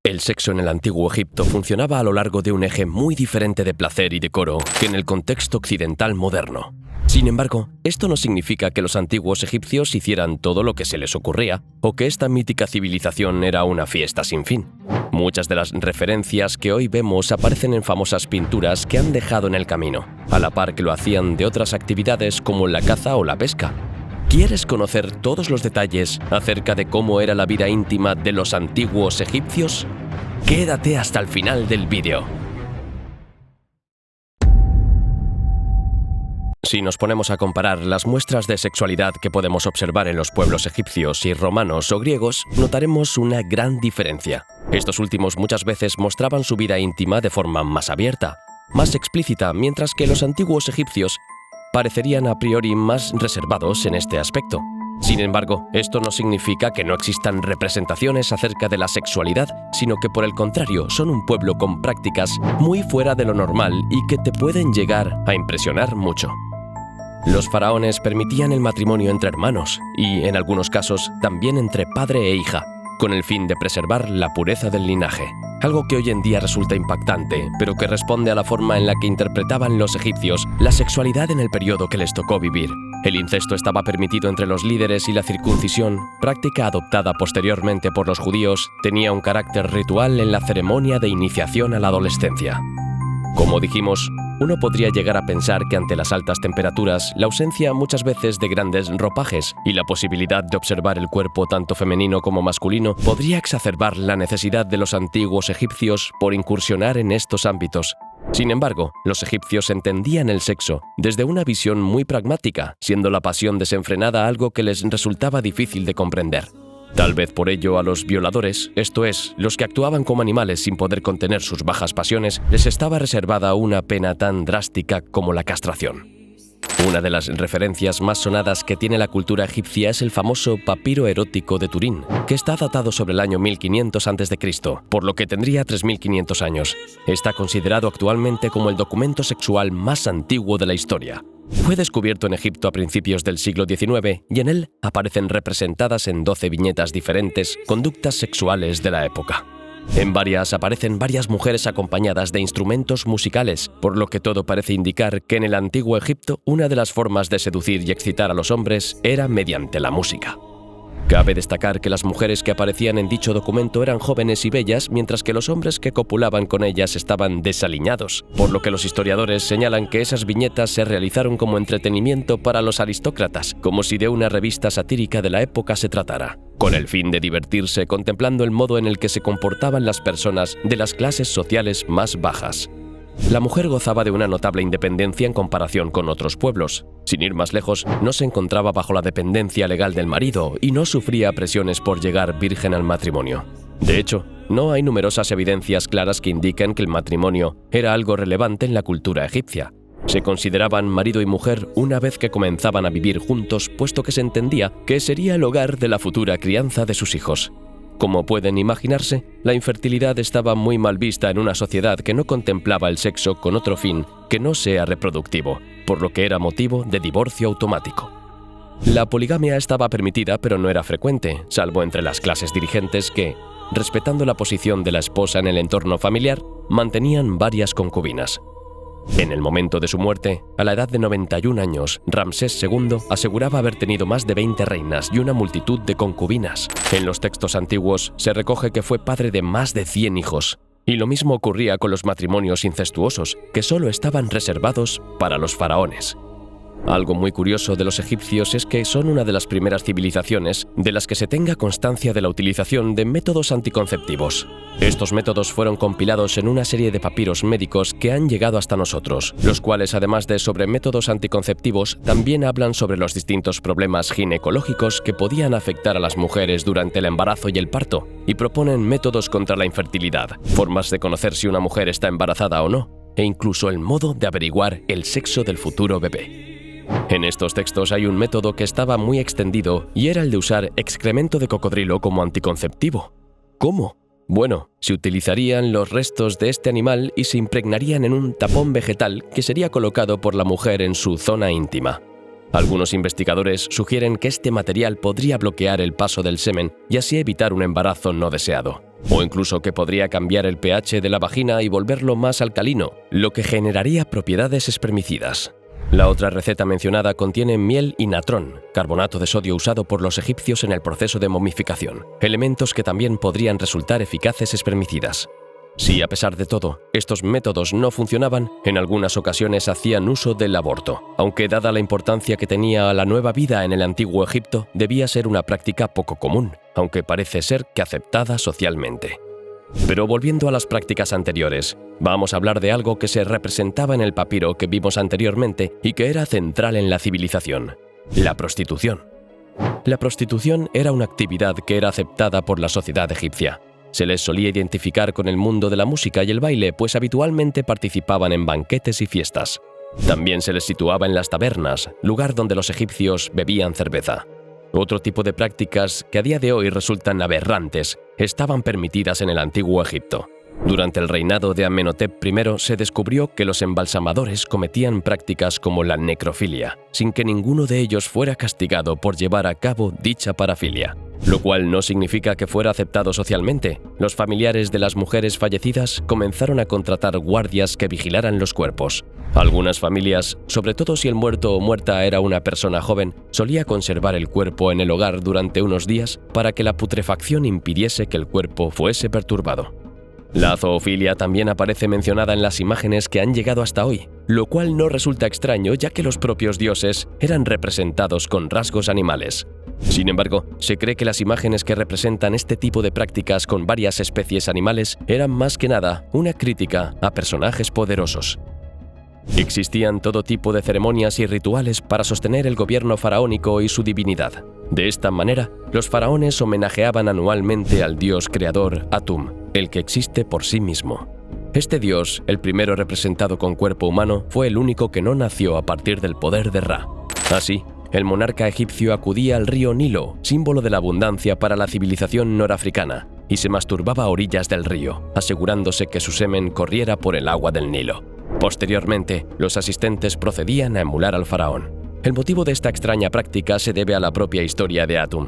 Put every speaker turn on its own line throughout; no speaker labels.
El sexo en el antiguo Egipto funcionaba a lo largo de un eje muy diferente de placer y decoro que en el contexto occidental moderno. Sin embargo, esto no significa que los antiguos egipcios hicieran todo lo que se les ocurría o que esta mítica civilización era una fiesta sin fin. Muchas de las referencias que hoy vemos aparecen en famosas pinturas que han dejado en el camino, a la par que lo hacían de otras actividades como la caza o la pesca. ¿Quieres conocer todos los detalles acerca de cómo era la vida íntima de los antiguos egipcios? Quédate hasta el final del vídeo. Si nos ponemos a comparar las muestras de sexualidad que podemos observar en los pueblos egipcios y romanos o griegos, notaremos una gran diferencia. Estos últimos muchas veces mostraban su vida íntima de forma más abierta, más explícita, mientras que los antiguos egipcios parecerían a priori más reservados en este aspecto. Sin embargo, esto no significa que no existan representaciones acerca de la sexualidad, sino que por el contrario son un pueblo con prácticas muy fuera de lo normal y que te pueden llegar a impresionar mucho. Los faraones permitían el matrimonio entre hermanos y, en algunos casos, también entre padre e hija, con el fin de preservar la pureza del linaje. Algo que hoy en día resulta impactante, pero que responde a la forma en la que interpretaban los egipcios la sexualidad en el periodo que les tocó vivir. El incesto estaba permitido entre los líderes y la circuncisión, práctica adoptada posteriormente por los judíos, tenía un carácter ritual en la ceremonia de iniciación a la adolescencia. Como dijimos, uno podría llegar a pensar que ante las altas temperaturas, la ausencia muchas veces de grandes ropajes y la posibilidad de observar el cuerpo tanto femenino como masculino podría exacerbar la necesidad de los antiguos egipcios por incursionar en estos ámbitos. Sin embargo, los egipcios entendían el sexo desde una visión muy pragmática, siendo la pasión desenfrenada algo que les resultaba difícil de comprender. Tal vez por ello a los violadores, esto es, los que actuaban como animales sin poder contener sus bajas pasiones, les estaba reservada una pena tan drástica como la castración. Una de las referencias más sonadas que tiene la cultura egipcia es el famoso papiro erótico de Turín, que está datado sobre el año 1500 a.C., por lo que tendría 3500 años. Está considerado actualmente como el documento sexual más antiguo de la historia. Fue descubierto en Egipto a principios del siglo XIX y en él aparecen representadas en 12 viñetas diferentes conductas sexuales de la época. En varias aparecen varias mujeres acompañadas de instrumentos musicales, por lo que todo parece indicar que en el antiguo Egipto una de las formas de seducir y excitar a los hombres era mediante la música. Cabe destacar que las mujeres que aparecían en dicho documento eran jóvenes y bellas, mientras que los hombres que copulaban con ellas estaban desaliñados, por lo que los historiadores señalan que esas viñetas se realizaron como entretenimiento para los aristócratas, como si de una revista satírica de la época se tratara, con el fin de divertirse contemplando el modo en el que se comportaban las personas de las clases sociales más bajas. La mujer gozaba de una notable independencia en comparación con otros pueblos. Sin ir más lejos, no se encontraba bajo la dependencia legal del marido y no sufría presiones por llegar virgen al matrimonio. De hecho, no hay numerosas evidencias claras que indiquen que el matrimonio era algo relevante en la cultura egipcia. Se consideraban marido y mujer una vez que comenzaban a vivir juntos, puesto que se entendía que sería el hogar de la futura crianza de sus hijos. Como pueden imaginarse, la infertilidad estaba muy mal vista en una sociedad que no contemplaba el sexo con otro fin que no sea reproductivo, por lo que era motivo de divorcio automático. La poligamia estaba permitida, pero no era frecuente, salvo entre las clases dirigentes que, respetando la posición de la esposa en el entorno familiar, mantenían varias concubinas. En el momento de su muerte, a la edad de 91 años, Ramsés II aseguraba haber tenido más de 20 reinas y una multitud de concubinas. En los textos antiguos se recoge que fue padre de más de 100 hijos. Y lo mismo ocurría con los matrimonios incestuosos, que solo estaban reservados para los faraones. Algo muy curioso de los egipcios es que son una de las primeras civilizaciones de las que se tenga constancia de la utilización de métodos anticonceptivos. Estos métodos fueron compilados en una serie de papiros médicos que han llegado hasta nosotros, los cuales, además de sobre métodos anticonceptivos, también hablan sobre los distintos problemas ginecológicos que podían afectar a las mujeres durante el embarazo y el parto, y proponen métodos contra la infertilidad, formas de conocer si una mujer está embarazada o no, e incluso el modo de averiguar el sexo del futuro bebé. En estos textos hay un método que estaba muy extendido y era el de usar excremento de cocodrilo como anticonceptivo. ¿Cómo? Bueno, se utilizarían los restos de este animal y se impregnarían en un tapón vegetal que sería colocado por la mujer en su zona íntima. Algunos investigadores sugieren que este material podría bloquear el paso del semen y así evitar un embarazo no deseado. o incluso que podría cambiar el pH de la vagina y volverlo más alcalino, lo que generaría propiedades espermicidas. La otra receta mencionada contiene miel y natrón, carbonato de sodio usado por los egipcios en el proceso de momificación, elementos que también podrían resultar eficaces espermicidas. Si, a pesar de todo, estos métodos no funcionaban, en algunas ocasiones hacían uso del aborto, aunque dada la importancia que tenía la nueva vida en el antiguo Egipto, debía ser una práctica poco común, aunque parece ser que aceptada socialmente. Pero volviendo a las prácticas anteriores, vamos a hablar de algo que se representaba en el papiro que vimos anteriormente y que era central en la civilización: la prostitución. La prostitución era una actividad que era aceptada por la sociedad egipcia. Se les solía identificar con el mundo de la música y el baile, pues habitualmente participaban en banquetes y fiestas. También se les situaba en las tabernas, lugar donde los egipcios bebían cerveza. Otro tipo de prácticas que a día de hoy resultan aberrantes estaban permitidas en el antiguo Egipto. Durante el reinado de Amenhotep I se descubrió que los embalsamadores cometían prácticas como la necrofilia, sin que ninguno de ellos fuera castigado por llevar a cabo dicha parafilia. Lo cual no significa que fuera aceptado socialmente. Los familiares de las mujeres fallecidas comenzaron a contratar guardias que vigilaran los cuerpos. Algunas familias, sobre todo si el muerto o muerta era una persona joven, solía conservar el cuerpo en el hogar durante unos días para que la putrefacción impidiese que el cuerpo fuese perturbado. La zoofilia también aparece mencionada en las imágenes que han llegado hasta hoy, lo cual no resulta extraño ya que los propios dioses eran representados con rasgos animales. Sin embargo, se cree que las imágenes que representan este tipo de prácticas con varias especies animales eran más que nada una crítica a personajes poderosos. Existían todo tipo de ceremonias y rituales para sostener el gobierno faraónico y su divinidad. De esta manera, los faraones homenajeaban anualmente al dios creador Atum, el que existe por sí mismo. Este dios, el primero representado con cuerpo humano, fue el único que no nació a partir del poder de Ra. Así, el monarca egipcio acudía al río Nilo, símbolo de la abundancia para la civilización norafricana, y se masturbaba a orillas del río, asegurándose que su semen corriera por el agua del Nilo. Posteriormente, los asistentes procedían a emular al faraón. El motivo de esta extraña práctica se debe a la propia historia de Atum.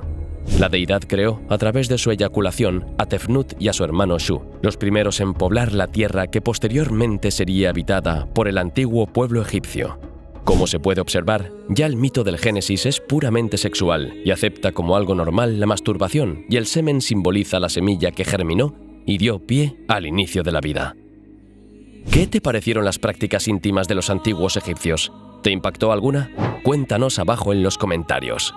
La deidad creó, a través de su eyaculación, a Tefnut y a su hermano Shu, los primeros en poblar la tierra que posteriormente sería habitada por el antiguo pueblo egipcio. Como se puede observar, ya el mito del Génesis es puramente sexual y acepta como algo normal la masturbación, y el semen simboliza la semilla que germinó y dio pie al inicio de la vida. ¿Qué te parecieron las prácticas íntimas de los antiguos egipcios? ¿Te impactó alguna? Cuéntanos abajo en los comentarios.